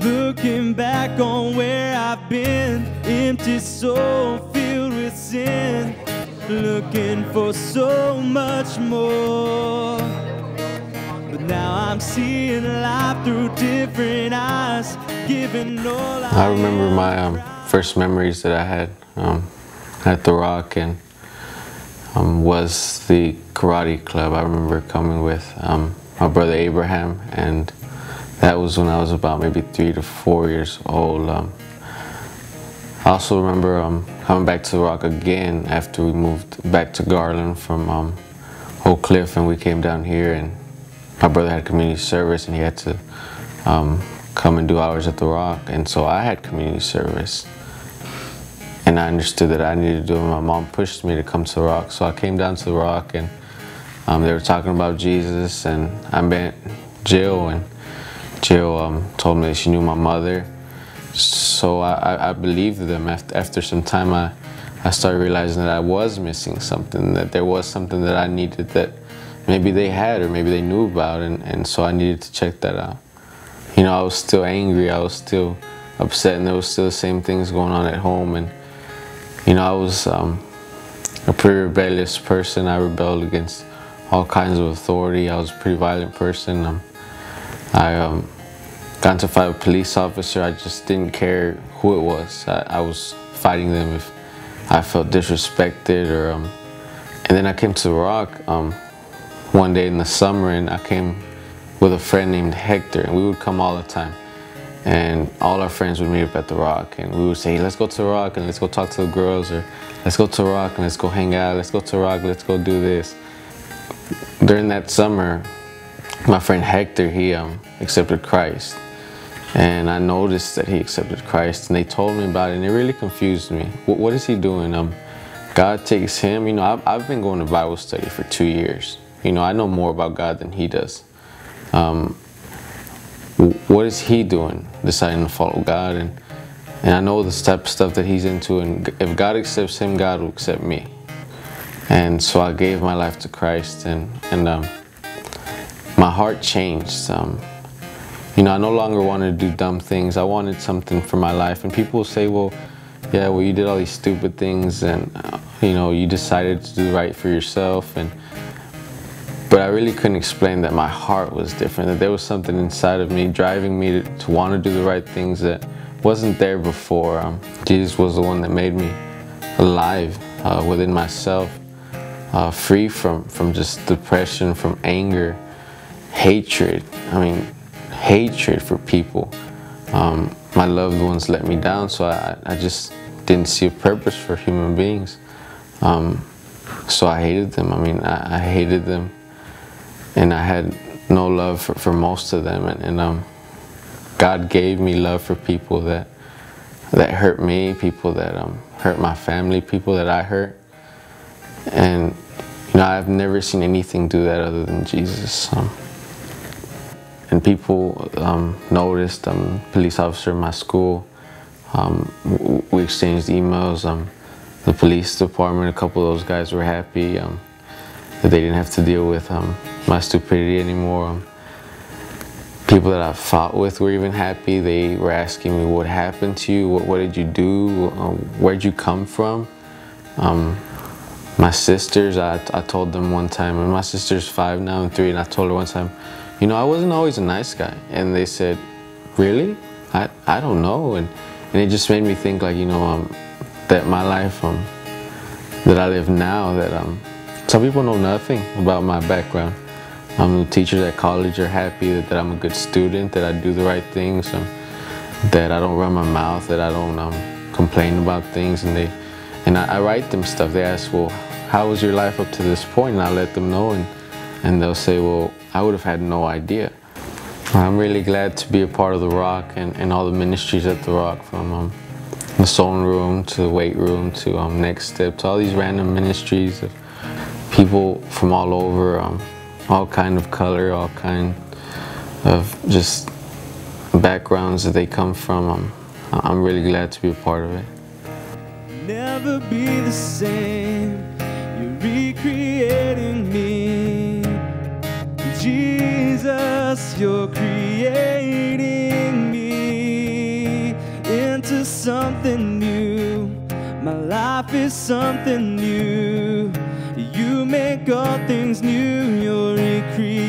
Looking back on where I've been, empty soul filled with sin, looking for so much more. But now I'm seeing life through different eyes, giving all I remember my first memories that I had at the Rock, and was the karate club. I remember coming with my brother Abraham, and that was when I was about maybe 3 to 4 years old. I also remember coming back to the Rock again after we moved back to Garland from Oak Cliff, and we came down here, and my brother had community service and he had to come and do hours at the Rock, and so I had community service. And I understood that I needed to do it. My mom pushed me to come to the Rock, so I came down to the Rock, and they were talking about Jesus, and I met Jill, and Jill told me that she knew my mother. So I believed them. After some time, I started realizing that I was missing something, that there was something that I needed that maybe they had or maybe they knew about, and so I needed to check that out. You know, I was still angry, I was still upset, and there was still the same things going on at home. And you know, I was a pretty rebellious person. I rebelled against all kinds of authority. I was a pretty violent person. I got into a fight with a police officer. I just didn't care who it was. I was fighting them if I felt disrespected, or and then I came to the Rock one day in the summer, and I came with a friend named Hector, and we would come all the time, and all our friends would meet up at the Rock, and we would say, hey, let's go to the Rock and let's go talk to the girls, or let's go to the Rock and let's go hang out, let's go to the Rock, let's go do this. During that summer, my friend Hector, he accepted Christ, and I noticed that he accepted Christ, and they told me about it, and it really confused me. What is he doing? God takes him. You know, I've been going to Bible study for 2 years. You know, I know more about God than he does. What is he doing, deciding to follow God? And I know the type of stuff that he's into, and if God accepts him, God will accept me. And so I gave my life to Christ, and my heart changed. You know, I no longer wanted to do dumb things. I wanted something for my life. And people will say, well, yeah, well, you did all these stupid things, and you know, you decided to do right for yourself. But I really couldn't explain that my heart was different, that there was something inside of me driving me to want to do the right things that wasn't there before. Jesus was the one that made me alive within myself, free from just depression, from anger, hatred. I mean, hatred for people. My loved ones let me down, so I just didn't see a purpose for human beings. So I hated them. I mean, I hated them. And I had no love for most of them, and God gave me love for people that hurt me, people that hurt my family, people that I hurt. And you know, I've never seen anything do that other than Jesus. And people noticed. Police officer in my school. We exchanged emails. The police department, a couple of those guys were happy that they didn't have to deal with my stupidity anymore. People that I fought with were even happy. They were asking me, what happened to you? What did you do? Where'd you come from? My sisters, I told them one time, and my sister's 5 now and 3, and I told her one time, you know, I wasn't always a nice guy. And they said, really? I don't know. And it just made me think, like, you know, that my life that I live now, that some people know nothing about my background. The teachers at college are happy that I'm a good student, that I do the right things, that I don't run my mouth, that I don't complain about things. And I write them stuff. They ask, well, how was your life up to this point? And I let them know, and they'll say, well, I would have had no idea. I'm really glad to be a part of the Rock and all the ministries at the Rock, from the Soul Room to the Weight Room to Next Step, to all these random ministries of people from all over, all kind of color, all kind of just backgrounds that they come from. I'm really glad to be a part of it. Never be the same. You're recreating me. Jesus, you're creating me. life is something new. You make all things new. You're a creator.